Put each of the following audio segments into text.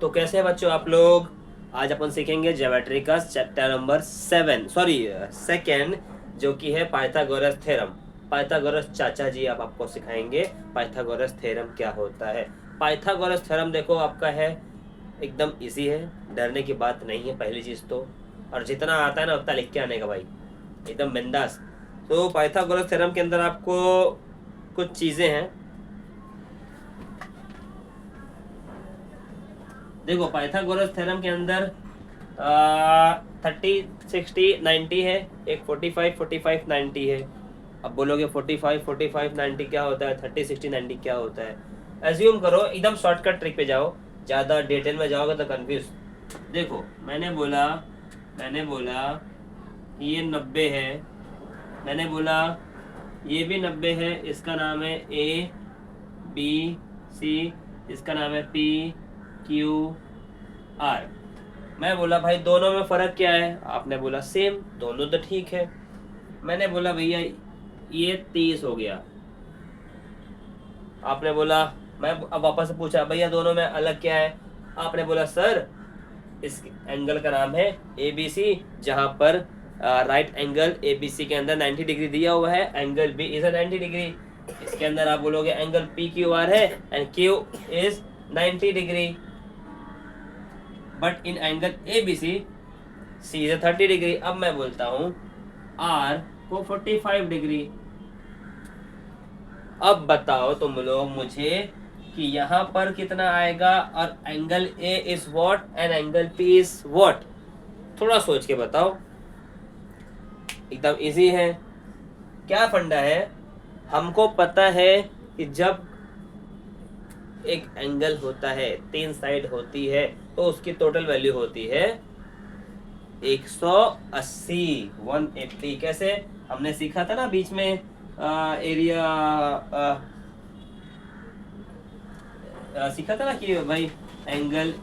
तो कैसे हैं बच्चों आप लोग? आज अपन सीखेंगे ज्योमेट्री का चैप्टर नंबर 7 जो कि है पाइथागोरस थ्योरम। पाइथागोरस चाचा जी आप आपको सिखाएंगे पाइथागोरस थ्योरम क्या होता है। पाइथागोरस थ्योरम देखो आपका है एकदम इजी है, डरने की बात नहीं है पहली चीज तो। और जितना आता है ना उतना लिख के आने का भाई, एकदम बिंदास। तो पाइथागोरस थ्योरम के अंदर आपको कुछ चीजें हैं। देखो पाइथागोरस थ्योरम के अंदर 30 60 90 है, एक 45 45 90 है। अब बोलोगे 45 45 90 क्या होता है, 30 60 90 क्या होता है? एज्यूम करो, एकदम शॉर्टकट ट्रिक पे जाओ, ज़्यादा डिटेल में जाओगे तो कंफ्यूज। देखो मैंने बोला ये 90 है, मैंने बोला ये भी 90 है, इसका नाम है ABC, इसका नाम है PQR। मैं बोला भाई दोनों में फ़र्क क्या है? आपने बोला सेम, दोनों तो ठीक है। मैंने बोला भैया ये 30 हो गया। आपने बोला, मैं अब वापस से पूछा भैया दोनों में अलग क्या है? आपने बोला सर इस एंगल का नाम है ABC, जहाँ पर राइट एंगल ABC के अंदर 90 डिग्री दिया हुआ है, एंगल B इज 90 डिग्री। इसके अंदर आप बोलोगे एंगल PQR है and Q is 90 degree, but in angle ABC C is 30 degree. अब मैं बोलता हूँ R को 45 डिग्री। अब बताओ तुम लोग मुझे कि यहाँ पर कितना आएगा, और angle A is what and angle P is what? थोड़ा सोच के बताओ, एकदम इजी है। क्या फंडा है, हमको पता है कि जब एक एंगल होता है, 3 साइड होती है, तो उसकी टोटल वैल्यू होती है 180 180। कैसे? हमने सीखा था ना बीच में एरिया सीखा था ना कि भाई एंगल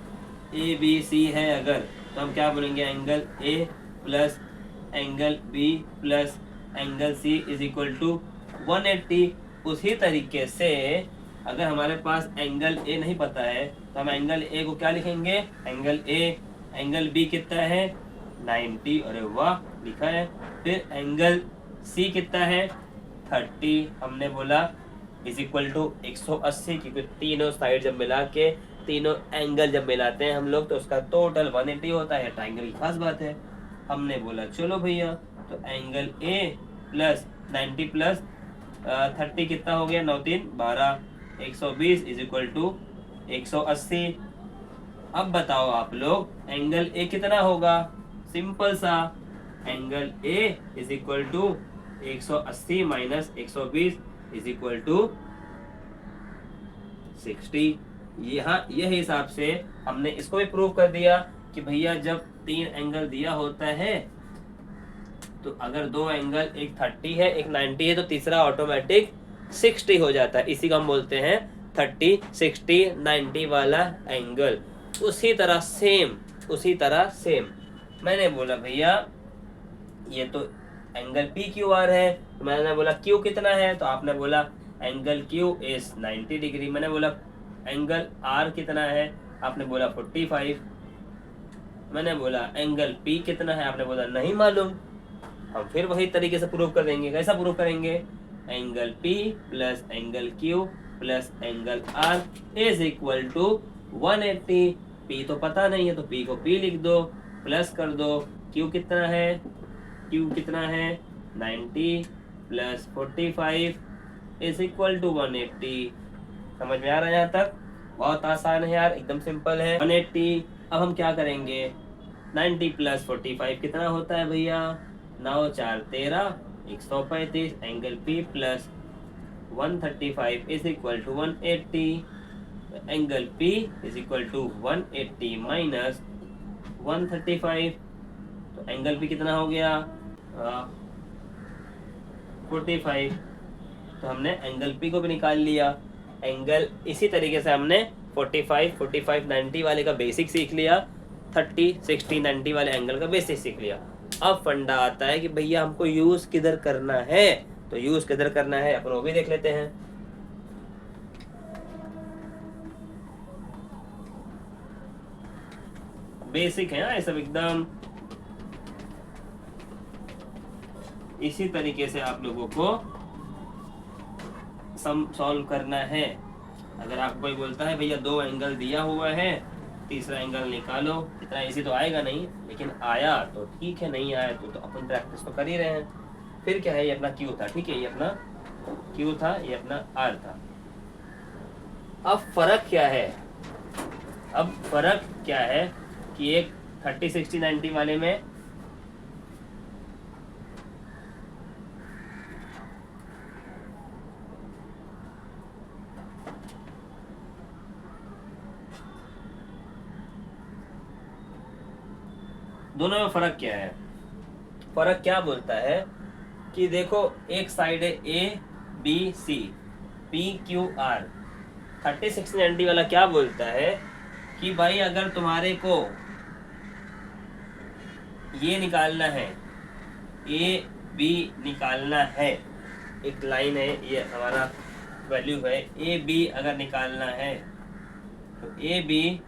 ABC है अगर, तो हम क्या बोलेंगे, angle A plus angle B plus angle C is equal to 180। उसी तरीके से अगर हमारे पास एंगल A नहीं पता है तो हम एंगल A को क्या लिखेंगे, एंगल A। एंगल B कितना है 90, अरे वाह लिखा है। फिर एंगल C कितना है 30, हमने बोला इज इक्वल टू 180, क्योंकि तीनों साइड जब मिला के तीनों एंगल जब मिलाते हैं हम लोग तो उसका टोटल 180 होता है। ट्राइंगल की खास बात है। हमने बोला चलो भैया, तो एंगल A प्लस 90 प्लस 30 कितना हो गया, 9 3 12, 120 इज इक्वल टू 180। अब बताओ आप लोग एंगल A कितना होगा? सिंपल सा, angle A is equal to 180 minus 120 is equal to 60। यहाँ यह हिसाब से हमने इसको भी प्रूव कर दिया कि भैया जब 3 एंगल दिया होता है तो अगर 2 एंगल, एक 30 है एक 90 है, तो तीसरा ऑटोमेटिक 60 हो जाता है। इसी को हम बोलते हैं 30 60 90 वाला एंगल। उसी तरह सेम मैंने बोला भैया ये तो एंगल PQR है, तो मैंने बोला Q कितना है, तो आपने बोला एंगल Q इज 90 डिग्री। मैंने बोला एंगल R कितना है, आपने बोला 45। मैंने बोला एंगल P कितना है, आपने बोला नहीं मालूम। हम फिर वही तरीके से प्रूव कर देंगे। कैसा प्रूव करेंगे, angle P plus angle Q plus angle R is equal to 180। P तो पता नहीं है तो P को P लिख दो, प्लस कर दो, Q कितना है, Q कितना है 90 प्लस 45 इज इक्वल टू 180। समझ में आ रहा है यहाँ तक? बहुत आसान है यार, एकदम सिंपल है। 180। अब हम क्या करेंगे, 90 प्लस 45 कितना होता है भैया, 9 4 13 135। Angle P plus 135 is equal to 180। Angle P is equal to 180 minus 135, तो एंगल P कितना हो गया 45। तो हमने एंगल P को भी निकाल लिया। एंगल इसी तरीके से हमने 45 45 90 वाले का बेसिक सीख लिया, 30 60 90 वाले एंगल का बेसिक सीख लिया। अब फंडा आता है कि भैया हमको यूज किधर करना है, तो यूज किधर करना है अपन वो भी देख लेते हैं। बेसिक है ना ये सब एकदम। इसी तरीके से आप लोगों को सम सॉल्व करना है। अगर आपको कोई बोलता है भैया 2 एंगल दिया हुआ है, तीसरा एंगल निकालो, इतना इजी तो आएगा नहीं, लेकिन आया तो ठीक है, नहीं आया तो अपन प्रैक्टिस तो कर ही रहे हैं। फिर क्या है, ये अपना क्यू था, ठीक है, ये अपना क्यू था, ये अपना आर था। अब फर्क क्या है, अब फर्क क्या है कि एक 30 60 90 वाले में दोनों में फर्क क्या है? फर्क क्या बोलता है कि देखो एक साइड है A B C, P Q R. 30 60 90 वाला क्या बोलता है कि भाई अगर तुम्हारे को ये निकालना है, ए बी निकालना है, एक लाइन है, ये हमारा वैल्यू है, ए बी अगर निकालना है तो ए बी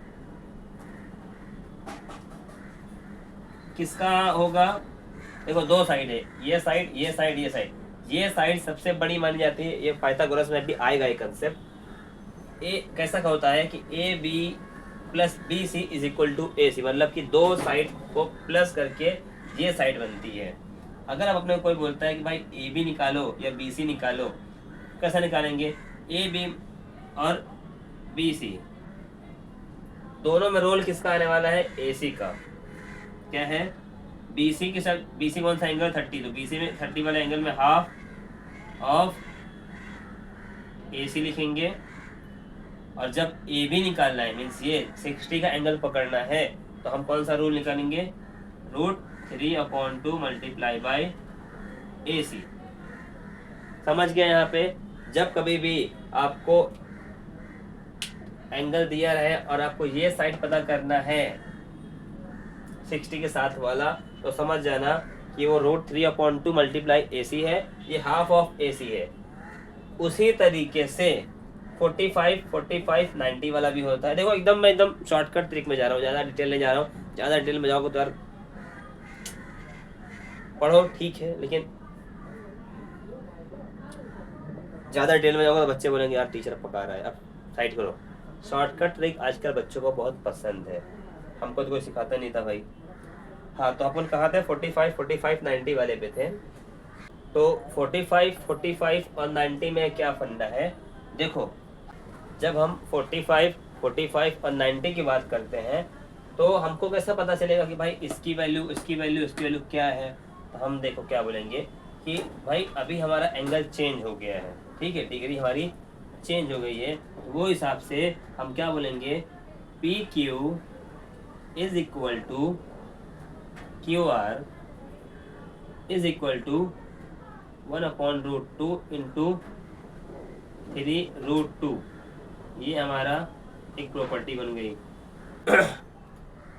किसका होगा? देखो 2 साइड है, ये साइड, ये साइड, ये साइड। ये साइड सबसे बड़ी मानी जाती है, ये पाइथागोरस में भी आएगा ये कंसेप्ट। ए कैसा का होता है कि A B plus B C is equal to A C, मतलब कि 2 साइड को प्लस करके ये साइड बनती है। अगर अब अपने कोई बोलता है कि भाई ए बी निकालो या बी सी निकालो, कैसा निकालेंगे? ए बी और बी सी दोनों में रोल किसका आने वाला है? ए सी का। क्या है? BC के साथ, BC कौन सा एंगल? 30, तो BC में 30 वाले एंगल में हाफ ऑफ AC लिखेंगे। और जब AB निकालना है, मीन्स ये 60 का एंगल पकड़ना है, तो हम कौन सा रूल निकालेंगे? √3/2 मल्टीप्लाई बाई AC। समझ गए? यहाँ पे जब कभी भी आपको एंगल दिया रहे और आपको ये साइड पता करना है 60 के साथ वाला, तो समझ जाना कि वो √3/2 मल्टीप्लाई AC है, ये हाफ ऑफ AC है। उसी तरीके से 45 45 90 वाला भी होता है। देखो एकदम मैं एकदम शॉर्टकट ट्रिक में जा रहा हूँ, ज़्यादा डिटेल नहीं जा रहा हूँ। ज़्यादा डिटेल में जाओगे तो यार पढ़ो ठीक है, लेकिन ज़्यादा डिटेल में जाओगे तो बच्चे बोलेंगे यार टीचर पका रहा है। अब साइड करो। शॉर्टकट ट्रिक आजकल बच्चों को बहुत पसंद है, हमको तो कोई सिखाता नहीं था भाई। हाँ, तो अपन कहाँ थे? 45 45 90 वाले पे थे। तो 45 45 और 90 में क्या फंडा है? देखो जब हम 45 45 और 90 की बात करते हैं, तो हमको कैसा पता चलेगा कि भाई इसकी वैल्यू, इसकी वैल्यू, इसकी वैल्यू क्या है? तो हम देखो क्या बोलेंगे कि भाई अभी हमारा एंगल चेंज हो गया है, ठीक है, डिग्री हमारी चेंज हो गई है। तो वो हिसाब से हम क्या बोलेंगे? P Q is equal to Q R is equal to 1/√2 into 3√2। ये हमारा एक प्रॉपर्टी बन गई।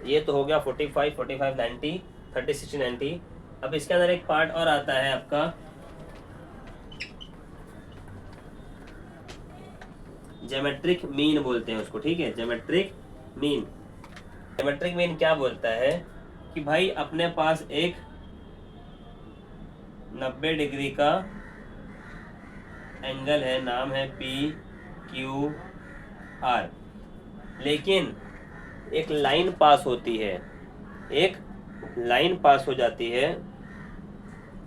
ये तो हो गया 45 45 90 30 60 90। अब इसके अंदर एक पार्ट और आता है आपका ज्योमेट्रिक मीन बोलते हैं उसको, ठीक है, ज्योमेट्रिक मीन। ज्योमेट्रिक मीन क्या बोलता है कि भाई अपने पास एक 90 डिग्री का एंगल है, नाम है पी क्यू आर, लेकिन एक लाइन पास होती है, एक लाइन पास हो जाती है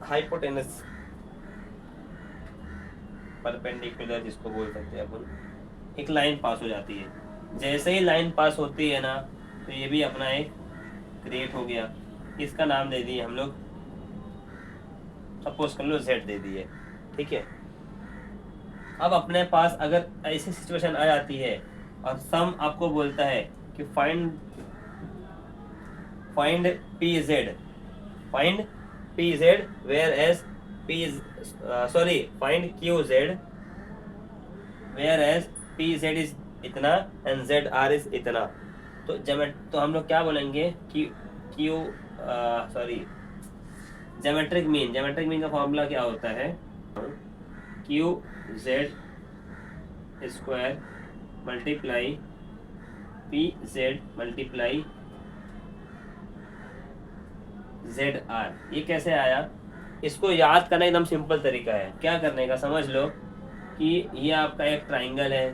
हाइपोटेनस परपेंडिकुलर जिसको बोल सकते हैं अपन, एक लाइन पास हो जाती है। जैसे ही लाइन पास होती है ना, तो ये भी अपना एक क्रिएट हो गया। इसका नाम दे दिए हम लोग, सपोज कर लो Z दे दिए, ठीक है। अब अपने पास अगर ऐसी सिचुएशन आ जाती है और सम आपको बोलता है कि find PZ, find PZ where as find QZ where as PZ is इतना एंड ZR इज इतना। तो हम लोग क्या बोलेंगे कि ज्योमेट्रिक मीन का फॉर्मूला क्या होता है? QZ square multiply PZ multiply Z R. ये कैसे आया, इसको याद करना एकदम सिंपल तरीका है। क्या करने का, समझ लो कि ये आपका एक ट्राइंगल है,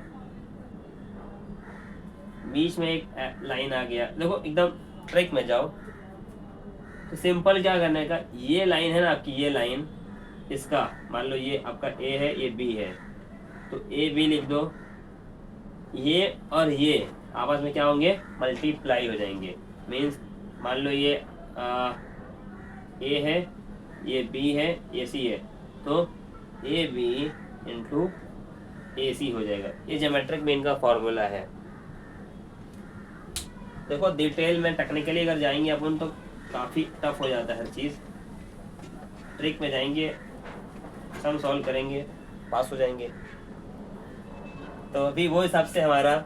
बीच में एक लाइन आ गया। देखो एकदम ट्रिक में जाओ तो सिंपल क्या करने का, ये लाइन है ना आपकी, ये लाइन, इसका मान लो ये आपका ए है, ये बी है, तो ए बी लिख दो। ये और ये आपस में क्या होंगे, मल्टीप्लाई हो जाएंगे। मीन्स मान लो ये ए है, ये बी है, ये सी है, तो ए बी इंटू ए सी हो जाएगा। ये ज्योमेट्रिक मीन का फॉर्मूला है। देखो डिटेल में टेक्निकली अगर जाएंगे अपन तो काफ़ी टफ हो जाता है हर चीज़। ट्रिक में जाएंगे, सम सॉल्व करेंगे, पास हो जाएंगे। तो अभी वो हिसाब से हमारा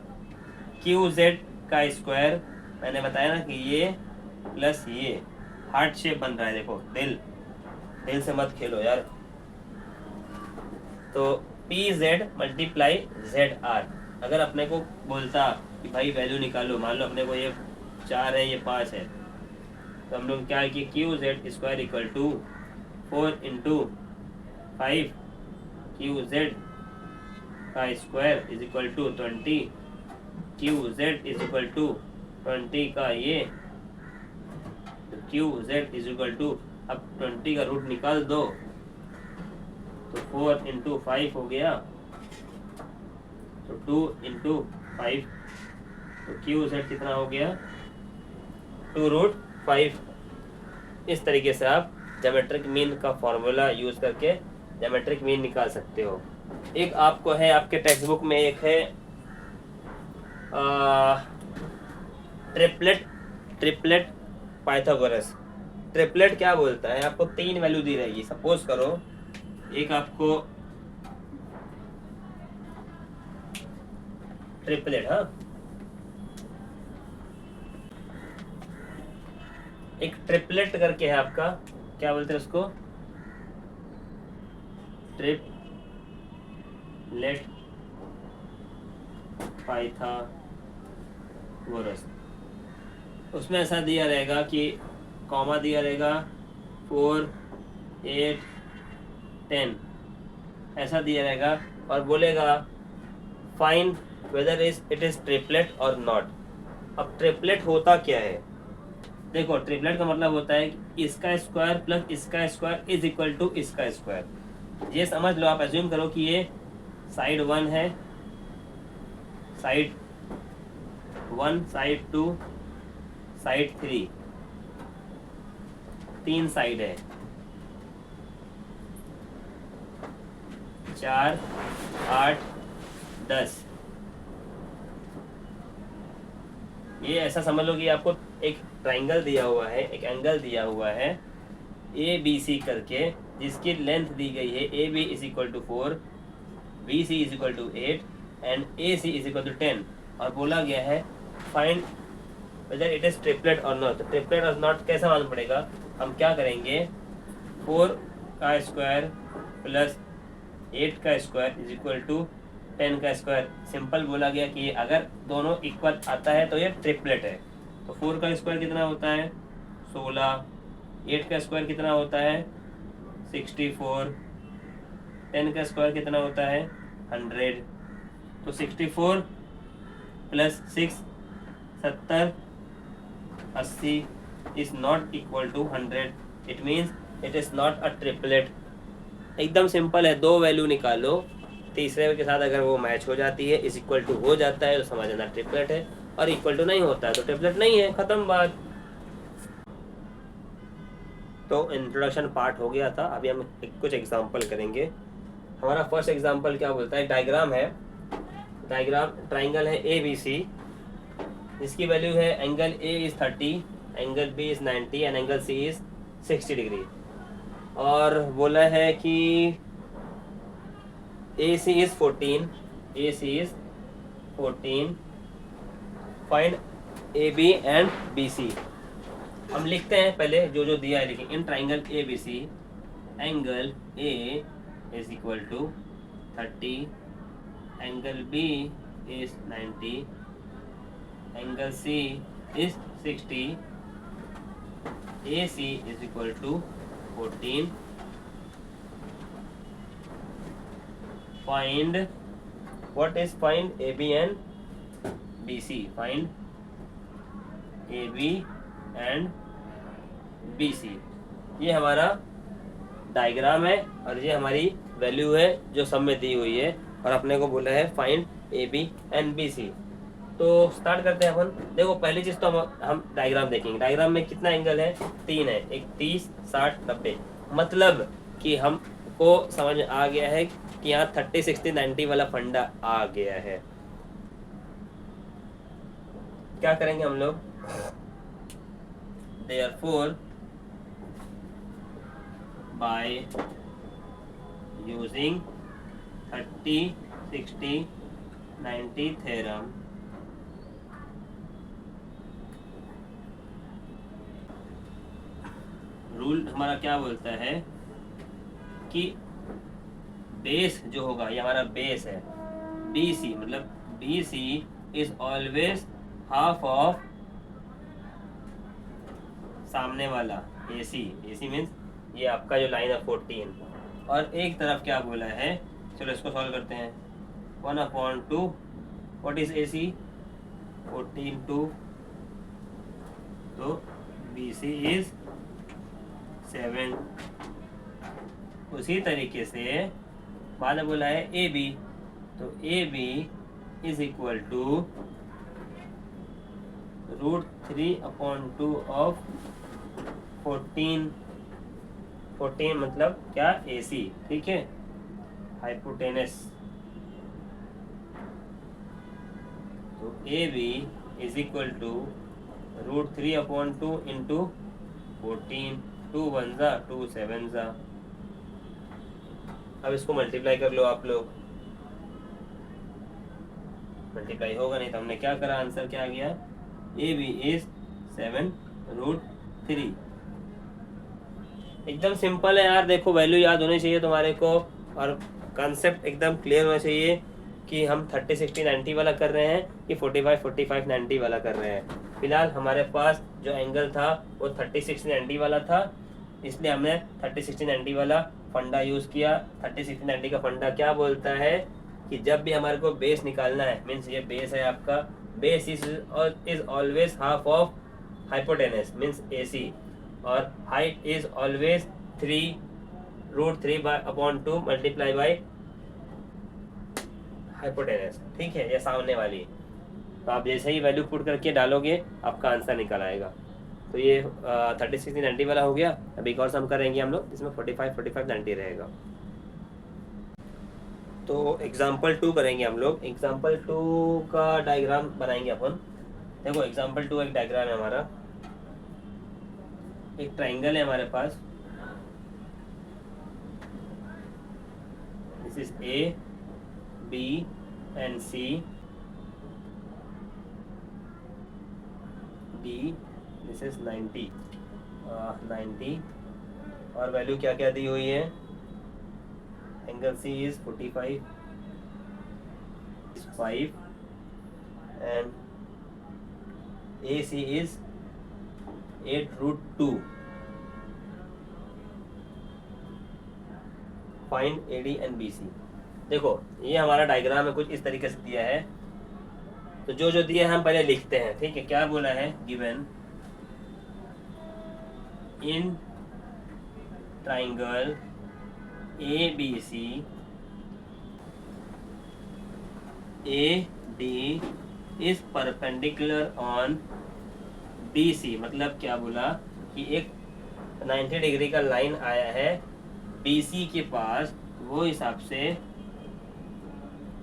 क्यू जेड का स्क्वायर, मैंने बताया ना कि ये प्लस ये हार्ट शेप बन रहा है। देखो दिल से मत खेलो यार। तो P Z multiply Z R. अगर अपने को बोलता कि भाई वैल्यू निकालो, मान लो अपने को ये 4 है, ये 5 है, तो हम लोग क्या किए, Q Z square equal to 4 into 5 Q Z का square is equal to 20, Q Z is equal to 20 का ये, तो Q Z is equal to, अब 20 का रूट निकाल दो तो 4 इंटू 5 हो गया, तो 2 इंटू 5, तो क्यू जेड कितना हो गया, 2√5। इस तरीके से आप ज्योमेट्रिक मीन का फॉर्मूला यूज करके ज्योमेट्रिक मीन निकाल सकते हो। एक आपको है, आपके टेक्स्ट बुक में एक है ट्रिपलेट पाइथागोरस। ट्रिपलेट क्या बोलता है, आपको 3 वैल्यू दी रहेगी। सपोज करो एक आपको ट्रिपलेट, हाँ, एक ट्रिपलेट करके है आपका, क्या बोलते हैं उसको, ट्रिपलेट पाइथागोरस। उसमें ऐसा दिया रहेगा कि कॉमा दिया रहेगा 4, 8, 10 ऐसा दिया रहेगा, और बोलेगा find whether it is triplet और नॉट। अब ट्रिपलेट होता क्या है, देखो ट्रिपलेट का मतलब होता है कि इसका स्क्वायर प्लस इसका स्क्वायर इज इक्वल टू इसका स्क्वायर। ये समझ लो, आप एज्यूम करो कि ये साइड 1 है, साइड 1, साइड 2, साइड 3, 3 साइड है, 4, 8, 10। ये ऐसा समझ लो कि आपको एक ट्राइंगल दिया हुआ है, एक एंगल दिया हुआ है ए बी सी करके, जिसकी लेंथ दी गई है A B is equal to 4, B C is equal to 8 and A C is equal to 10, और बोला गया है find whether it is triplet और नॉट। तो ट्रिपलेट और नॉट कैसे मालूम पड़ेगा, हम क्या करेंगे, 4 का स्क्वायर प्लस 8 का स्क्वायर इज इक्वल टू 10 का स्क्वायर। सिंपल बोला गया कि अगर दोनों इक्वल आता है तो ये ट्रिपलेट है। तो 4 का स्क्वायर कितना होता है, 16, 8 का स्क्वायर कितना होता है, 64, 10 का स्क्वायर कितना होता है, 100। तो 64 plus 6, 70, 80 is not equal to 100। It means it is not a triplet. एकदम सिंपल है, 2 वैल्यू निकालो, तीसरे के साथ अगर वो मैच हो जाती है, इज इक्वल टू हो जाता है, तो समझ लेना ट्रिपलेट है, और इक्वल टू नहीं होता है तो ट्रिपलेट नहीं है, खत्म बात। तो इंट्रोडक्शन पार्ट हो गया था। अभी हम कुछ एग्जांपल करेंगे। हमारा फर्स्ट एग्जांपल क्या बोलता है, डायग्राम है, डायग्राम ट्राइंगल है ए बी सी, जिसकी वैल्यू है angle A is 30, angle B is 90 and angle C is 60 degree. और बोला है कि AC is 14, AC is 14, find AB and BC। हम लिखते हैं पहले जो जो दिया है, लिखें in triangle ABC angle A is equal to 30, angle B is 90, angle C is 60 AC is equal to 14. Find, what is find AB and BC? Find AB and BC. ये हमारा डायग्राम है और ये हमारी वैल्यू है जो सब में दी हुई है, और अपने को बोला है फाइंड AB एंड BC। तो स्टार्ट करते हैं अपन। देखो पहली चीज तो हम डायग्राम देखेंगे। डायग्राम में कितना एंगल है? 3 है, एक 30, 60, 90। मतलब कि हमको समझ आ गया है कि यहाँ 30, 60, 90 वाला फंडा आ गया है। क्या करेंगे हम लोग? Therefore, by using 30, 60, 90 theorem, rule हमारा क्या बोलता है कि बेस जो होगा, ये हमारा बेस है BC, मतलब BC is always half of सामने वाला AC। AC मीन्स ये आपका जो लाइन है 14, और एक तरफ क्या बोला है, चलो इसको सॉल्व करते हैं। 1/2, व्हाट इज AC? 14/2, तो BC इज 7। उसी तरीके से बाद में बोला है AB, तो AB is equal to √3/2 of 14 मतलब क्या? AC, ठीक है, हाइपोटेनस। तो AB is equal to √3/2 into 14, 2 1 जा 2 7 जा। अब इसको मल्टीप्लाई कर लो आप लोग। मल्टीप्लाई होगा नहीं तो हमने क्या करा, आंसर क्या आ गया? AB is 7√3। एकदम सिंपल है यार। देखो वैल्यू याद होनी चाहिए तुम्हारे को, और कॉन्सेप्ट एकदम क्लियर होना चाहिए कि हम 30, 60, 90 वाला कर रहे हैं कि 45, 45, 90 वाला कर रहे हैं। फिलहाल हमारे पास जो एंगल था वो 30, 60, 90 वाला था, इसलिए हमने 30, 60, 90 वाला फंडा यूज़ किया। 30, 60, 90 का फंडा क्या बोलता है कि जब भी हमारे को बेस निकालना है, मीन्स ये बेस है आपका, base is always half of hypotenuse means AC, और height is always 3√3/2 multiply by hypotenuse, ठीक है, ये सामने वाली। तो आप जैसे ही वैल्यू पुट करके डालोगे आपका आंसर निकल आएगा। तो ये 30, 60, 90 वाला हो गया। अब एक और सम करेंगे हम लोग, इसमें 45, 45, 90 रहेगा। तो एग्जाम्पल 2 करेंगे हम लोग। एग्जाम्पल 2 का डायग्राम बनाएंगे अपन। देखो एग्जाम्पल 2 एक डायग्राम है हमारा। एक ट्राइंगल है हमारे पास, this is A, B and C, D, this is 90, 90, और वैल्यू क्या क्या दी हुई है? Angle C is 45, is 5, and AC is 8√2। Find AD and BC। देखो ये हमारा डायग्राम है, कुछ इस तरीके से दिया है। तो जो जो दिया है हम पहले लिखते हैं, ठीक है। क्या बोला है? Given in triangle ABC AD is perpendicular on BC। मतलब क्या बोला कि एक 90 डिग्री का लाइन आया है BC के पास, वो हिसाब से,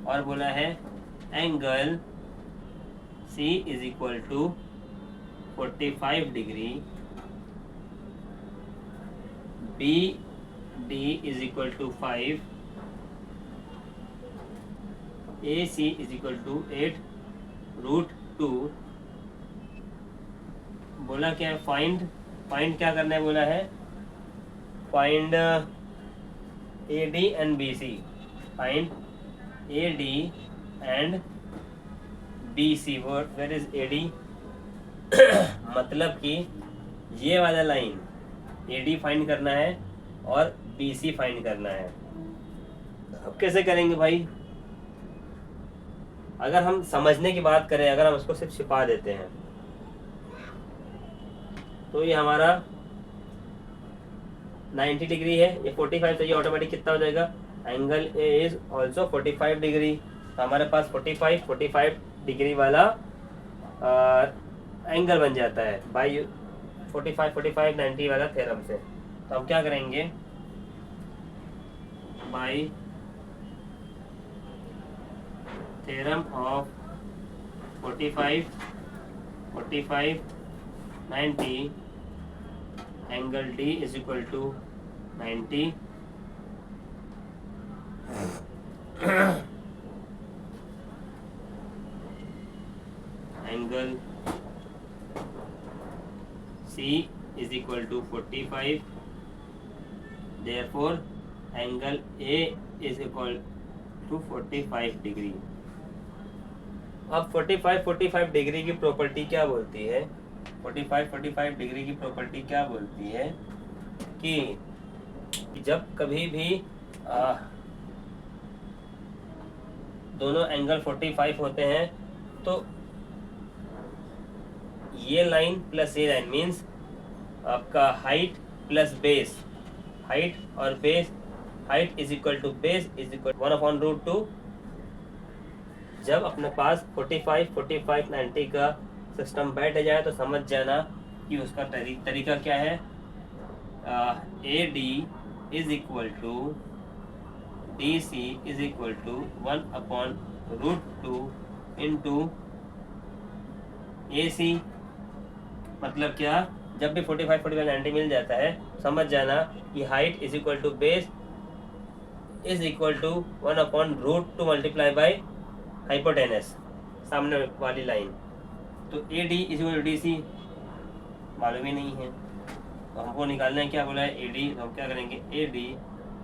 और बोला है angle C is equal to 45 degree, BD is equal to 5, AC is equal to 8√2। बोला क्या है? फाइंड क्या करना है बोला है? Find AD and BC। Find AD and BC। Where is AD? मतलब कि ये वाला लाइन AD फाइंड करना है और BC फाइंड करना है। अब कैसे करेंगे भाई? अगर हम समझने की बात करें, अगर हम उसको सिर्फ छिपा देते हैं तो ये हमारा 90 डिग्री है, ये 45, तो ये ऑटोमेटिक कितना हो जाएगा? Angle A is also 45 degree. तो हमारे पास 45 डिग्री वाला एंगल बन जाता है बाई 45 90 वाला थ्योरम से। तो हम क्या करेंगे? By theorem of 45 90 angle D is equal to 90 angle C is equal to 45, therefore angle A is equal to 45 degree. अब 45 डिग्री की प्रॉपर्टी क्या बोलती है? 45 डिग्री की प्रॉपर्टी क्या बोलती है कि जब कभी भी दोनों एंगल 45 होते हैं तो ये लाइन प्लस ये लाइन मीन्स आपका हाइट प्लस बेस, हाइट और base, height is equal to base is equal 1/√2। जब अपने पास 45 90 का सिस्टम बैठ जाए तो समझ जाना कि उसका तरीका क्या है। AD is equal to DC is equal to 1/√2 into AC। मतलब क्या? जब भी 45 90 मिल जाता है समझ जाना कि height is equal to base is equal to 1/√2 multiply by hypotenuse, सामने वाली लाइन। तो AD is equal to DC मालूम ही नहीं है, तो हमको निकालना है। क्या बोला है? AD, तो हम क्या करेंगे? AD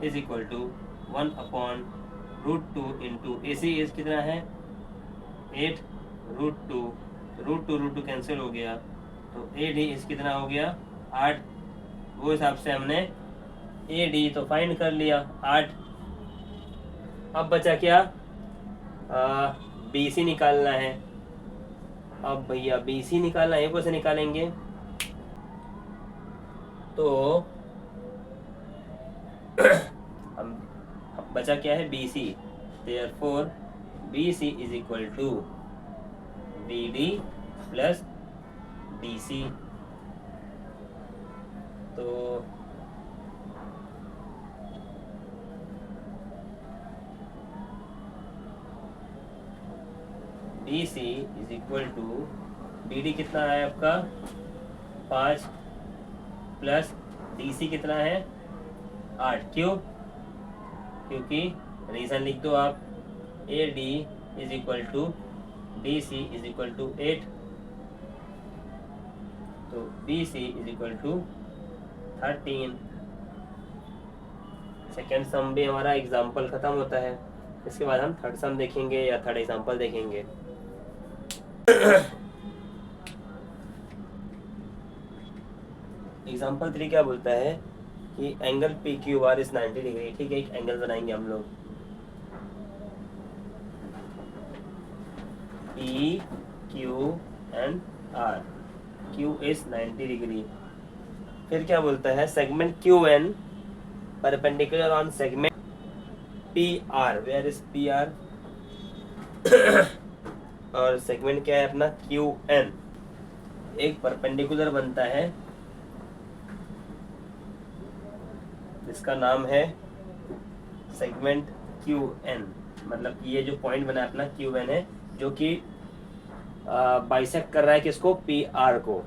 is equal to 1/√2 into AC is कितना है? 8√2, √2 कैंसिल हो गया, तो AD इज कितना हो गया? 8। वो हिसाब से हमने AD तो फाइंड कर लिया 8। अब बचा क्या? BC निकालना है। अब भैया BC निकालना है, कैसे निकालेंगे? तो हम बचा क्या है? BC, therefore BC is equal to BD plus DC। तो BC is equal to BD कितना है आपका? 5 प्लस DC कितना है? 8। क्यों? क्योंकि रीज़न लिख दो आप। AD is equal to DC is equal to 8, तो BC is equal to 13। Second sum भी हमारा एग्जाम्पल ख़त्म होता है। इसके बाद हम थर्ड सम देखेंगे या थर्ड एग्जाम्पल देखेंगे। एग्जाम्पल 3 क्या बोलता है कि एंगल PQR इज 90 डिग्री। ठीक है, एक एंगल बनाएंगे हम लोग PQNR, Q इज 90 डिग्री। फिर क्या बोलता है? Segment QN perpendicular on segment PR, where is PR? और सेगमेंट क्या है अपना? QN। एक परपेंडिकुलर बनता है, इसका नाम है सेगमेंट QN। मतलब ये जो पॉइंट बना अपना QN है, जो कि बाइसेक्ट कर रहा है किसको? PR को।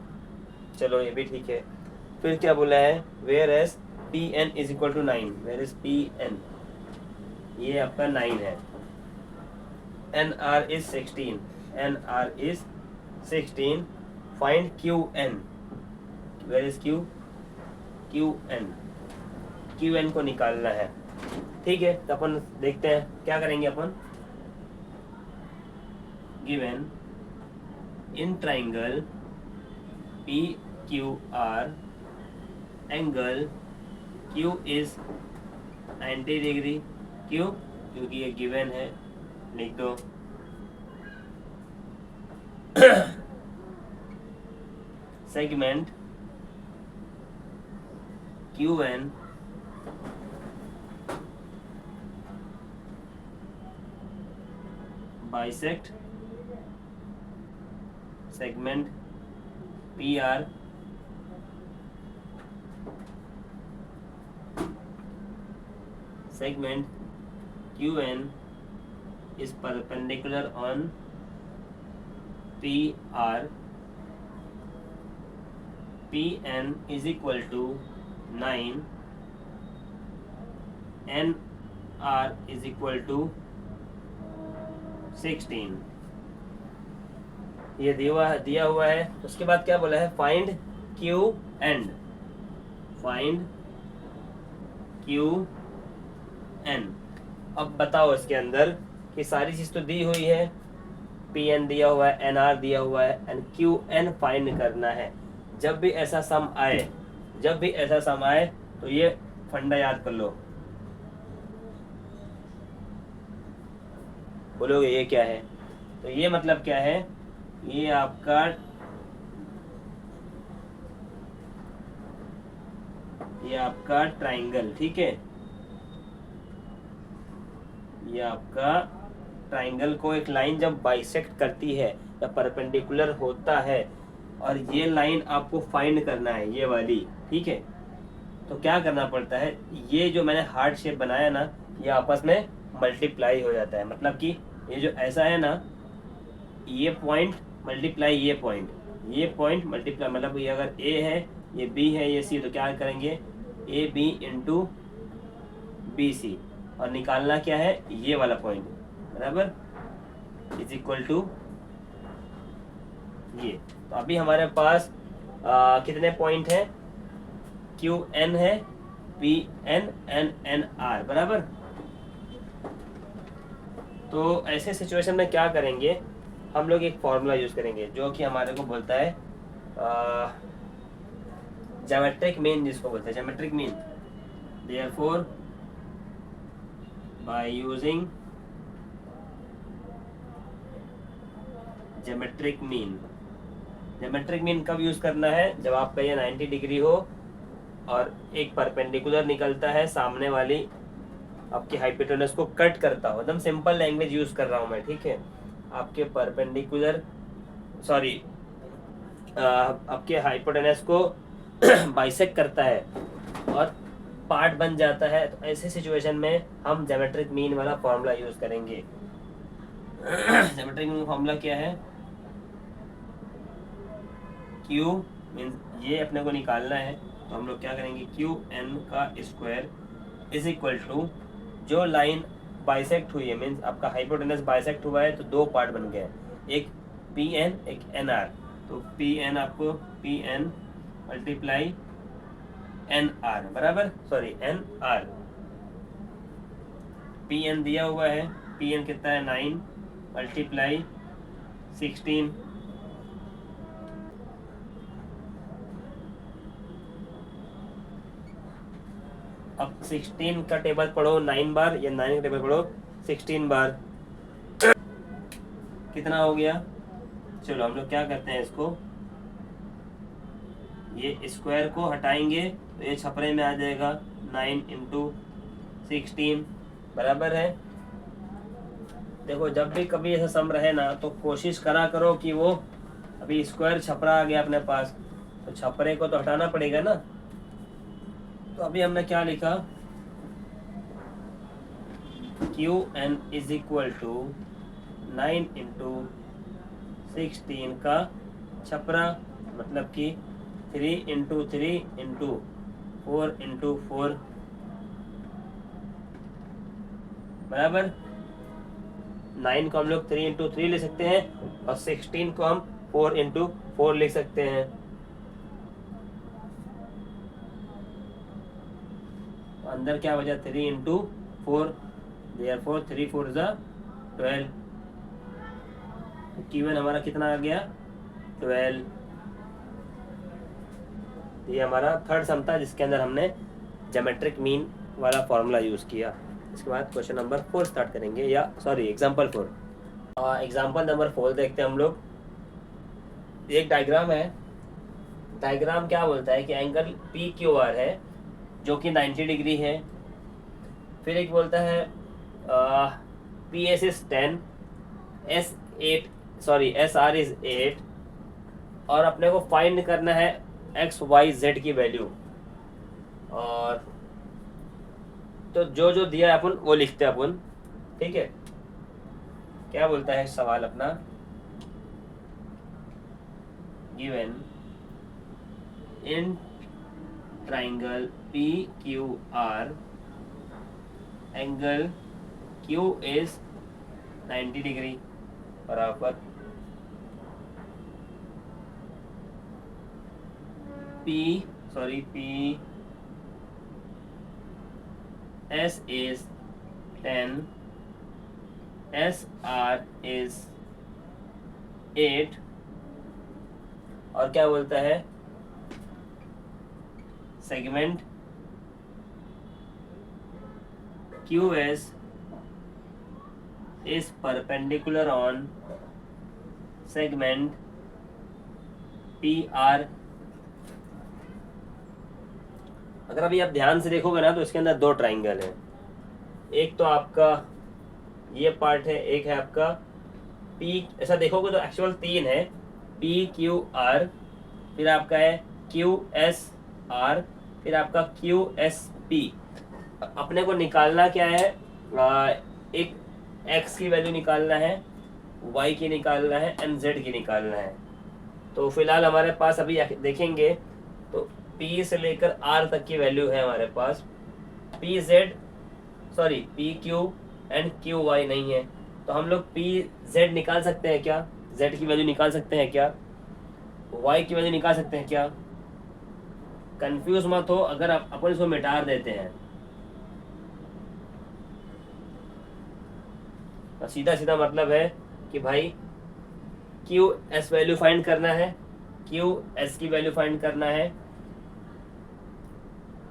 चलो ये भी ठीक है। फिर क्या बोला है? Where as PN is equal to 9, where is PN? ये आपका 9 है। NR is 16, NR is 16। Find QN, where is QN? QN को निकालना है। ठीक है, तो अपन देखते हैं क्या करेंगे अपन। Given in triangle Q R angle Q is 90 degree. क्यों? क्योंकि ये गिवन है, लिख दो। Segment Q N bisect segment P R segment QN is perpendicular on PR. PN is equal to 9, NR is equal to 16। ये दिया हुआ है। उसके बाद क्या बोला है? Find Q N, find Q N. अब बताओ इसके अंदर कि सारी चीज तो दी हुई है, पी एन दिया हुआ है, एन आर दिया हुआ है, एंड क्यू एन फाइंड करना है। जब भी ऐसा सम आए तो ये फंडा याद कर लो। बोलोगे ये क्या है? तो ये मतलब क्या है? ये आपका ट्राइंगल, ठीक है। ये आपका ट्राइंगल को एक लाइन जब बाइसेक्ट करती है या परपेंडिकुलर होता है, और ये लाइन आपको फाइंड करना है, ये वाली, ठीक है। तो क्या करना पड़ता है? ये जो मैंने हार्ट शेप बनाया ना, ये आपस में मल्टीप्लाई हो जाता है। मतलब कि ये जो ऐसा है ना, ये पॉइंट मल्टीप्लाई ये पॉइंट मल्टीप्लाई, मतलब ये अगर ए है, ये बी है, ये सी, तो क्या करेंगे? A B into B C, और निकालना क्या है? ये वाला पॉइंट, बराबर, इज इक्वल टू ये। तो अभी हमारे पास कितने पॉइंट हैं? क्यू एन है, P N, N N R, बराबर। तो ऐसे सिचुएशन में क्या करेंगे? हम लोग एक फॉर्मूला यूज करेंगे जो कि हमारे को बोलता है ज्योमेट्रिक मीन, जिसको बोलते हैं geometric mean. Therefore by using geometric mean कब यूज करना है? जब आपका ये 90 डिग्री हो और एक परपेंडिकुलर निकलता है, सामने वाली आपकी हाइपोटेनस को कट करता हो। एकदम सिंपल लैंग्वेज यूज कर रहा हूं मैं, ठीक है। आपके परपेंडिकुलर, सॉरी, आपके हाइपोटेनस को बाइसेक्ट करता है और पार्ट बन जाता है। तो ऐसे सिचुएशन में हम ज्योमेट्रिक मीन वाला फॉर्मूला यूज करेंगे। ज्योमेट्रिक मीन फॉर्मूला क्या है? क्यू मीन्स ये अपने को निकालना है, तो हम लोग क्या करेंगे? क्यू एन का स्क्वायर इज इक्वल टू, जो लाइन बाइसेक्ट हुई है, मीन्स आपका हाइपोटेनस बाइसेक्ट हुआ है, तो दो पार्ट बन गए, एक पी एन, एक एन आर। तो पी एन आपको P N multiply N R, बराबर, sorry N R. P N दिया हुआ है, पी एन कितना है? 9 मल्टीप्लाई 16। अब 16 का टेबल पढ़ो 9 बार, या 9 का टेबल पढ़ो 16 बार, कितना हो गया? चलो हम लोग क्या करते हैं, इसको, ये स्क्वायर को हटाएंगे तो ये छपरे में आ जाएगा, 9 इंटू 16, बराबर है। देखो जब भी कभी ऐसा सम रहे ना, तो कोशिश करा करो कि वो, अभी स्क्वायर छपरा आ गया अपने पास, तो छपरे को तो हटाना पड़ेगा ना। तो अभी हमने क्या लिखा? Q N is equal to 9 into 16 का छपरा, मतलब कि 3 इंटू 3 इंटू 4 इंटू 4, बराबर। 9 को हम लोग 3 इंटू 3 ले सकते हैं, और 16 को हम 4 इंटू 4 लिख सकते हैं। अंदर क्या बचा? 3 इंटू 4, देयरफॉर 3 4 ज़ा 12। क्यू एन हमारा कितना आ गया? 12। ये हमारा थर्ड सम था जिसके अंदर हमने ज्योमेट्रिक मीन वाला फॉर्मूला यूज़ किया। इसके बाद क्वेश्चन नंबर 4 स्टार्ट करेंगे, या सॉरी एग्जाम्पल 4। एग्जाम्पल नंबर 4 देखते हैं हम लोग। एक डायग्राम है। डायग्राम क्या बोलता है कि एंगल पी क्यू आर है जो कि 90 डिग्री है। फिर एक बोलता है P S is 10, S R is 8, और अपने को फाइंड करना है एक्स वाई जेड की वैल्यू। और तो जो जो दिया है अपन वो लिखते हैं अपन, ठीक है। क्या बोलता है सवाल अपना, given in triangle P Q R angle Q is 90 degree बराबर P S is 10, S R is 8, और क्या बोलता है segment Q S is perpendicular on segment P R. अगर अभी आप ध्यान से देखोगे ना तो इसके अंदर दो ट्राइंगल हैं। एक तो आपका ये पार्ट है, एक है आपका पी, ऐसा देखोगे तो एक्चुअल 3 है, पी क्यू आर, फिर आपका है क्यू एस आर, फिर आपका क्यू एस पी। अपने को निकालना क्या है, एक एक्स की वैल्यू निकालना है, वाई की निकालना है एंड जेड की निकालना है। तो फिलहाल हमारे पास अभी देखेंगे तो P से लेकर R तक की वैल्यू है हमारे पास। P Q and Q Y नहीं है, तो हम लोग P Z निकाल सकते हैं क्या, Z की वैल्यू निकाल सकते हैं क्या, Y की वैल्यू निकाल सकते हैं क्या। कंफ्यूज मत हो अगर आप अपन इसको मिटा देते हैं, तो सीधा सीधा मतलब है कि भाई क्यू एस वैल्यू फाइंड करना है, क्यू एस की वैल्यू फाइंड करना है,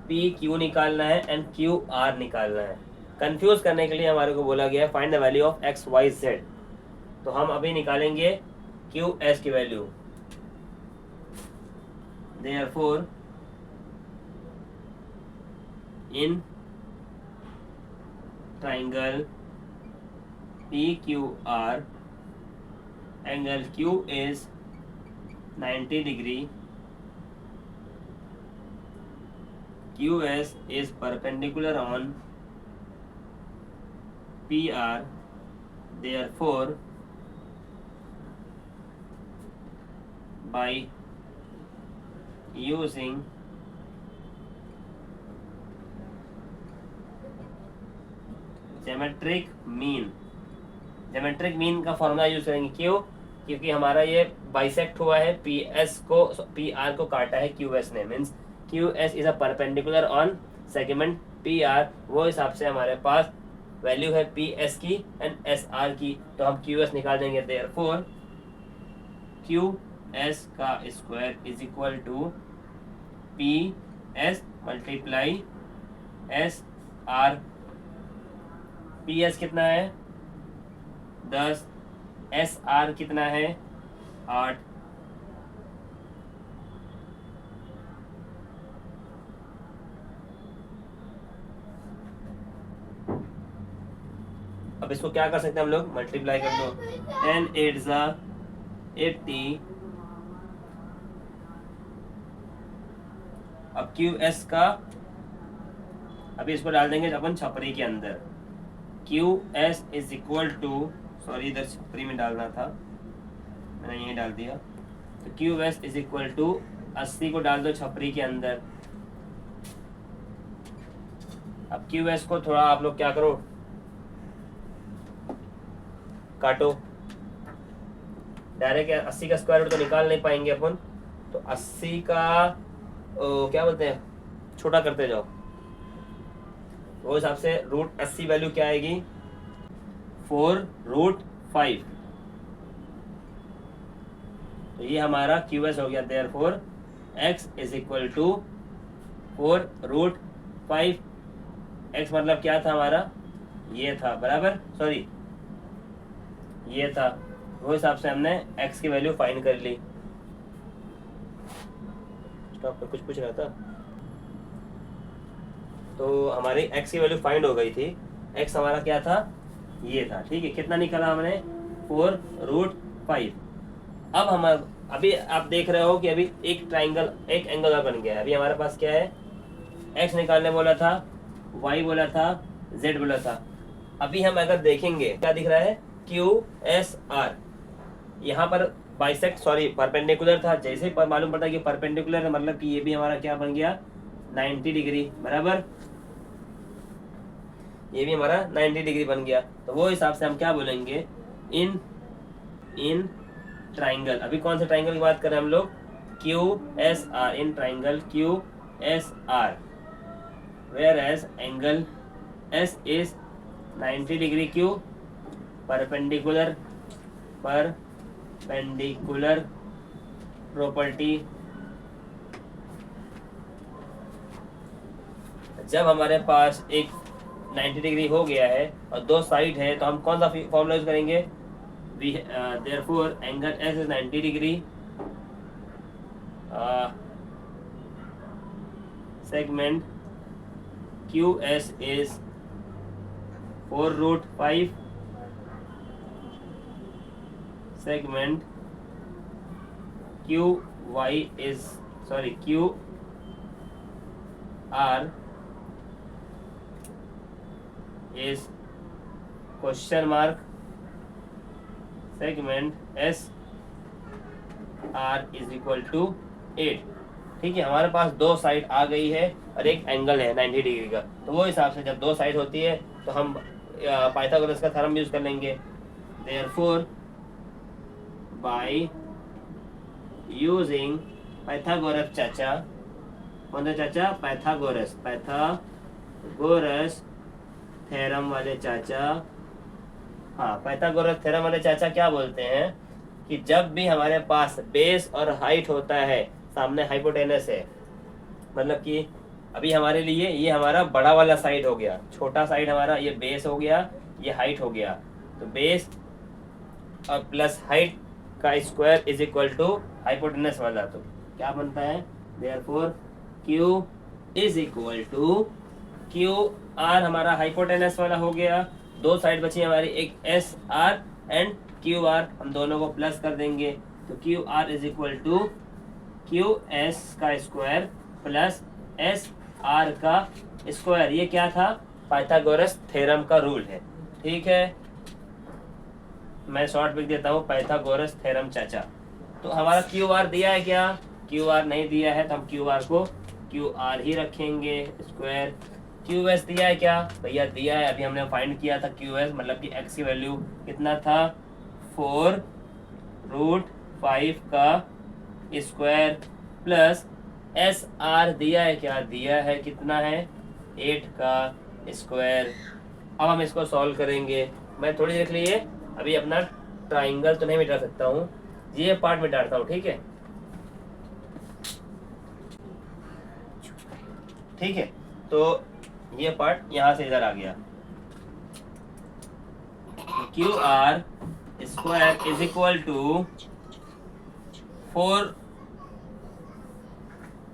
पी क्यू निकालना है एंड क्यू आर निकालना है। कंफ्यूज करने के लिए हमारे को बोला गया है find the value of X Y Z. तो हम अभी निकालेंगे क्यू एस की value. Therefore in triangle P Q R angle Q is 90 degree, QS is perpendicular on PR, therefore by using geometric mean का फॉर्मूला यूज करेंगे। क्यों? क्योंकि हमारा ये बाइसेक्ट हुआ है, PR को काटा है QS ने, means QS is a perpendicular on segment PR। वो हिसाब से हमारे पास वैल्यू है PS की एंड SR की, तो हम QS निकाल देंगे। देयरफॉर QS का square is equal to PS multiply SR। PS कितना है 10, SR कितना है 8। अब इसको क्या कर सकते हैं हम लोग, मल्टीप्लाई कर दो, 10 8 ज़ा 80। अब QS का अभी इसको डाल देंगे अपन छपरी के अंदर। QS is equal to, sorry इधर छपरी में डालना था, मैंने यही डाल दिया। तो QS इज इक्वल टू 80 को डाल दो छपरी के अंदर। अब QS को थोड़ा आप लोग क्या करो, काटो। डायरेक्ट 80 का स्क्वायर रूट तो निकाल नहीं पाएंगे अपन, तो 80 का क्या बोलते हैं, छोटा करते जाओ। वो हिसाब से रूट 80 वैल्यू क्या आएगी, 4√5। तो ये हमारा QS हो गया। Therefore x is equal to 4√5। x मतलब क्या था हमारा, ये था बराबर, सॉरी ये था, वो हिसाब से हमने x की वैल्यू फाइंड कर ली। स्टॉप पर कुछ पूछ रहा था, तो हमारी x की वैल्यू फाइंड हो गई थी। x हमारा क्या था, ये था, ठीक है। कितना निकला हमने, 4√5। अब हम अभी आप देख रहे हो कि अभी एक ट्राइंगल, एक एंगल और बन गया है। अभी हमारे पास क्या है, x निकालने बोला था, y बोला था, z बोला था। अभी हम अगर देखेंगे क्या दिख रहा है, QSR, यहाँ पर बाइसेक्ट, सॉरी परपेंडिकुलर था। जैसे ही मालूम पड़ता है कि परपेंडिकुलर है, मतलब कि ये भी हमारा क्या बन गया, 90 डिग्री बराबर, ये भी हमारा 90 डिग्री बन गया। तो वो हिसाब से हम क्या बोलेंगे, इन ट्राइंगल, अभी कौन से ट्राइंगल की बात कर रहे हैं हम लोग, QSR, in triangle QSR, whereas angle S is 90 degree, क्यों, परपेंडिकुलर प्रॉपर्टी। जब हमारे पास एक 90 डिग्री हो गया है और दो साइड है, तो हम कौन सा फॉर्मूला यूज करेंगे, therefore angle S is 90 degree, segment QS is 4√5, segment QR is question mark, segment SR is equal to 8। ठीक है, हमारे पास दो साइड आ गई है और एक एंगल है 90 डिग्री का। तो वो हिसाब से जब दो साइड होती है तो हम पाइथागोरस का थ्योरम यूज कर लेंगे। देयरफॉर बाय यूजिंग पाइथागोरस चाचा, कौन सा चाचा, पाइथागोरस थ्योरम वाले चाचा, हाँ पाइथागोरस थ्योरम वाले चाचा क्या बोलते हैं कि जब भी हमारे पास बेस और हाइट होता है, सामने हाइपोटेनस है, मतलब कि अभी हमारे लिए ये हमारा बड़ा वाला साइड हो गया, छोटा साइड हमारा ये बेस हो गया, ये हाइट हो गया। तो बेस और प्लस हाइट का square is equal to hypotenuse वाला, तो क्या बनता है, therefore Q is equal to QR, हमारा हाइपोटेनस वाला हो गया, दो साइड बची हमारी, एक SR एंड QR, हम दोनों को प्लस कर देंगे। तो QR is equal to QS का स्क्वायर प्लस SR का स्क्वायर। ये क्या था, पाइथागोरस थ्योरम का रूल है, ठीक है। मैं शॉर्ट लिख देता हूँ, पाइथागोरस थ्योरम चाचा। तो हमारा QR दिया है क्या, QR नहीं दिया है, तो हम QR को QR ही रखेंगे, स्क्वायर। QS दिया है क्या, भैया दिया है, अभी हमने फाइंड किया था QS, मतलब कि x की वैल्यू कितना था, 4√5 का स्क्वायर प्लस SR दिया है क्या, दिया है, कितना है, 8 का स्क्वायर। अब हम इसको सॉल्व करेंगे। मैं थोड़ी देर के लिए अभी अपना ट्राइंगल तो नहीं मिटा सकता हूँ, ये पार्ट मिटाता हूँ, ठीक है, ठीक है। तो ये पार्ट यहाँ से इधर आ गया, QR square is equal to 4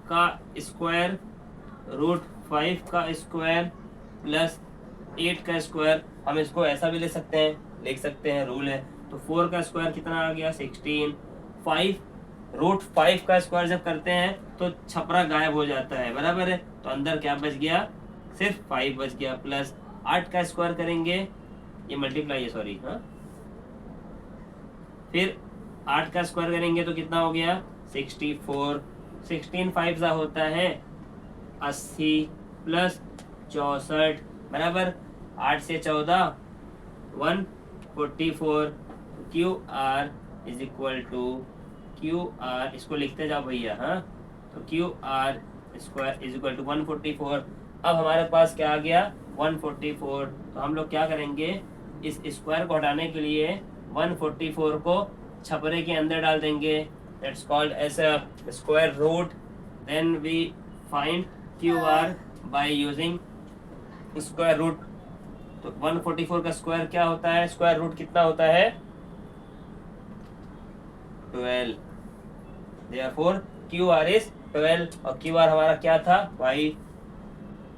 का स्क्वायर √5 का स्क्वायर प्लस 8 का स्क्वायर। हम इसको ऐसा भी लिख सकते हैं, रूल है। तो 4 का स्क्वायर कितना आ गया, 16। 5√5 का स्क्वायर जब करते हैं तो छपरा गायब हो जाता है, बराबर है। तो अंदर क्या बच गया, सिर्फ 5 बच गया, प्लस 8 का स्क्वायर करेंगे, ये मल्टीप्लाई है, सॉरी, हाँ, फिर 8 का स्क्वायर करेंगे तो कितना हो गया, 64। 16 5 सा होता है 80 प्लस 64 बराबर 8 से 14 144। QR is equal to QR, इसको लिखते जाओ भैया, हाँ, तो QR square is equal to 144। अब हमारे पास क्या आ गया, 144। तो हम लोग क्या करेंगे, इस स्क्वायर को हटाने के लिए 144 को छपरे के अंदर डाल देंगे, that's called as a square root then we find Q R by using square root. तो 144 का स्क्वायर क्या होता है, स्क्वायर रूट कितना होता है 12। देयरफॉर क्यू आर इज 12 और क्यू आर हमारा क्या था y।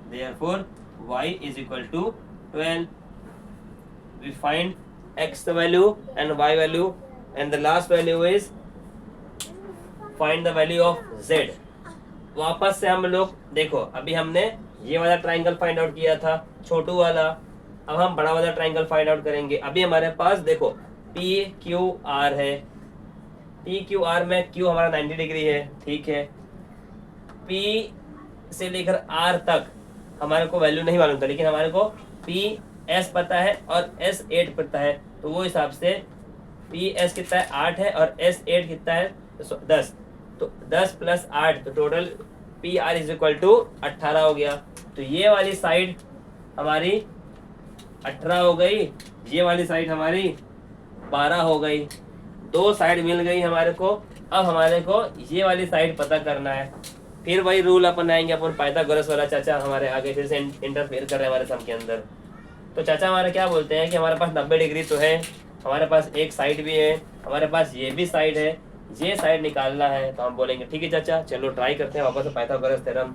Therefore y is equal to 12। We find x value and y value and the last value is find the value of z। वापस से हम लोग देखो, अभी हमने ये वाला ट्राइंगल फाइंड आउट किया था छोटू वाला, अब हम बड़ा वाला ट्राइंगल फाइंड आउट करेंगे। अभी हमारे पास देखो पी क्यू आर है, पी क्यू आर में क्यू हमारा 90 डिग्री है, ठीक है। पी से लेकर आर तक हमारे को वैल्यू नहीं मालूम था, लेकिन हमारे को पी एस पता है और एस 8 पता है, तो वो हिसाब से पी एस कितना है 8 है और एस 8 कितना है 10। तो 10 प्लस 8 तो total P R is equal to 18 हो गया। तो ये वाली साइड हमारी 18 हो गई, ये वाली साइड हमारी 12 हो गई, दो साइड मिल गई हमारे को। अब हमारे को ये वाली साइड पता करना है। फिर वही रूल अपन आएंगे, अपन पाइथागोरस वाला। चाचा हमारे आगे फिर से इंटरफेयर कर रहे हैं हमारे सम के अंदर। तो चाचा हमारे क्या बोलते हैं कि हमारे पास 90 डिग्री तो है, हमारे पास एक साइड भी है, हमारे पास ये भी साइड है, ये साइड निकालना है। तो हम बोलेंगे ठीक है चाचा, चलो ट्राई करते हैं वापस से पाइथागोरस थ्योरम।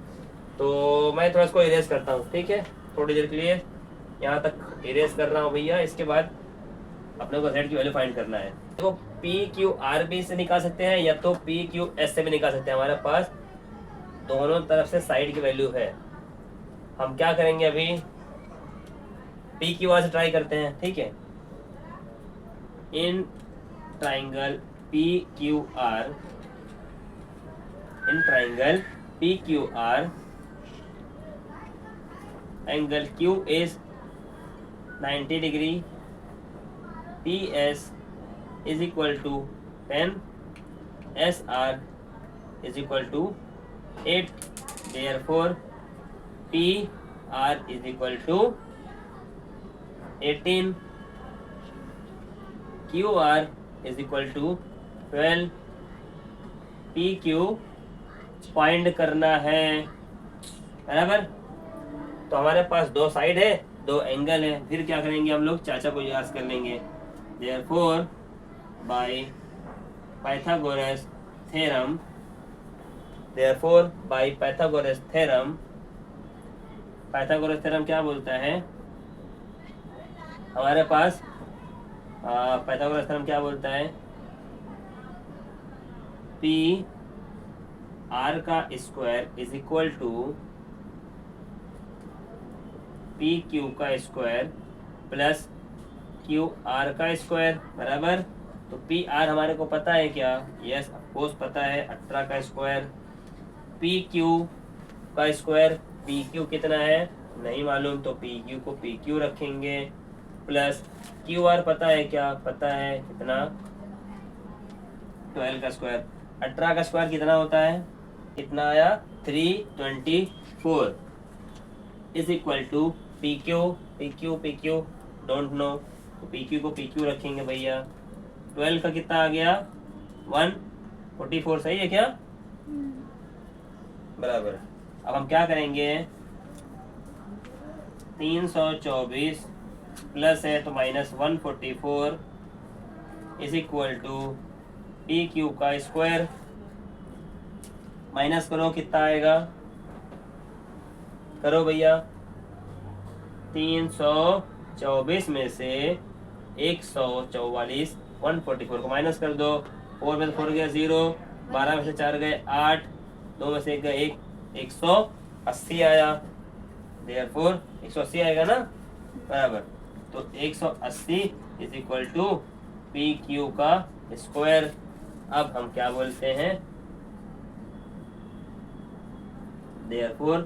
तो मैं थोड़ा इसको इरेज करता हूँ, ठीक है, थोड़ी देर के लिए यहाँ तक इरेज कर रहा हूँ भैया। इसके बाद अपने को z की वैल्यू फाइंड करना है। तो पी क्यू आर भी से निकाल सकते हैं या तो पी क्यू एस से भी निकाल सकते हैं। हमारे पास दोनों तरफ से साइड की वैल्यू है। हम क्या करेंगे अभी, पी क्यू आर से ट्राई करते हैं, ठीक है। इन triangle P Q are, in triangle P Q R angle Q is 90 degree, PS is equal to 10, SR is equal to 8, therefore PR is equal to 18, QR is equal to 12, PQ find करना है, बराबर। तो हमारे पास दो side है, दो angle है, फिर क्या करेंगे हम लोग, चाचा को याद कर लेंगे। Therefore by Pythagoras theorem, therefore by Pythagoras theorem, Pythagoras theorem क्या बोलता है हमारे पास, पाइथागोरस थ्योरम क्या बोलता है, पी आर का square is equal to P Q का स्क्वायर प्लस क्यू आर का स्क्वायर, बराबर। तो पी आर हमारे को पता है क्या, यस अफकोर्स पता है, 18 का स्क्वायर। पी क्यू का स्क्वायर, पी क्यू कितना है नहीं मालूम, तो पी क्यू को पी क्यू रखेंगे, प्लस क्यू आर पता है क्या, पता है कितना 12 का स्क्वायर। 18 का स्क्वायर कितना होता है, कितना आया 324 is equal to P Q don't know, तो पी क्यू को पी क्यू रखेंगे भैया। 12 का कितना आ गया 144, सही है क्या, बराबर। अब हम क्या करेंगे, 324 प्लस है तो minus 144 is equal to P Q का स्क्वायर, माइनस करो कितना आएगा, करो भैया। 324 में से 144 144 को माइनस कर दो, 4 में से 4 गया 0, 12 में से 4 गए 8, 2 में से 1 गया 1, 180 आया। देयरफॉर 180 आएगा ना, बराबर। तो 180 is equal to P Q का स्क्वायर। अब हम क्या बोलते हैं, देयरफॉर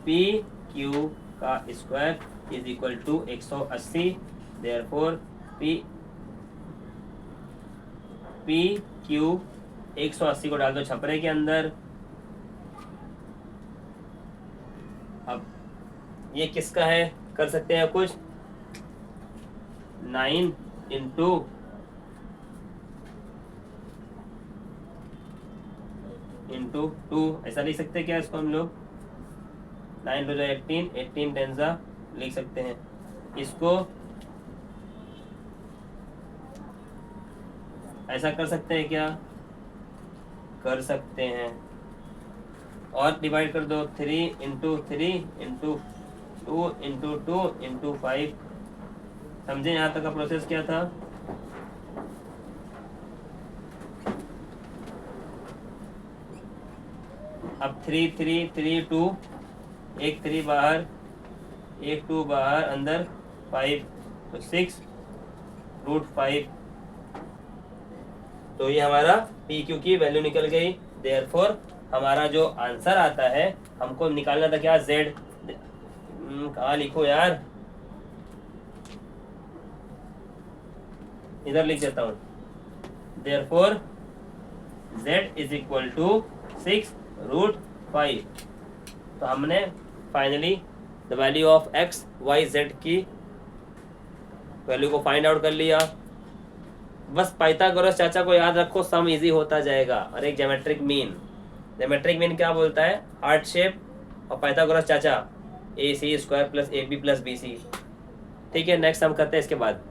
पी क्यू का square is equal to 180, therefore P Q 180 को डाल दो छपरे के अंदर। अब ये किसका है, कर सकते हैं कुछ, 9 इंटू 2, ऐसा लिख सकते हैं क्या इसको हम लोग? 9 2 18, 18 10 लिख सकते हैं इसको, ऐसा कर सकते हैं क्या? कर सकते हैं। और डिवाइड कर दो, 3 इंटू 3 इंटू 2 इंटू 2 इंटू 5। समझे यहाँ तक का प्रोसेस क्या था? अब 3 3 3 2, एक 3 बाहर, एक 2 बाहर, अंदर 5, तो 6√5। तो ये हमारा पी क्यू की वैल्यू निकल गई। देयरफॉर हमारा जो आंसर आता है, हमको निकालना था क्या? जेड। कहाँ लिखो यार, इधर लिख देता हूँ। Therefore z is equal to 6√5। तो हमने finally the value of x y z की वैल्यू को फाइंड आउट कर लिया। बस पाइथागोरस चाचा को याद रखो, सम इजी होता जाएगा। और एक ज्योमेट्रिक मीन, ज्योमेट्रिक मीन क्या बोलता है? हार्ट शेप, और पाइथागोरस चाचा AC² + AB + BC। ठीक है, नेक्स्ट हम करते हैं इसके बाद।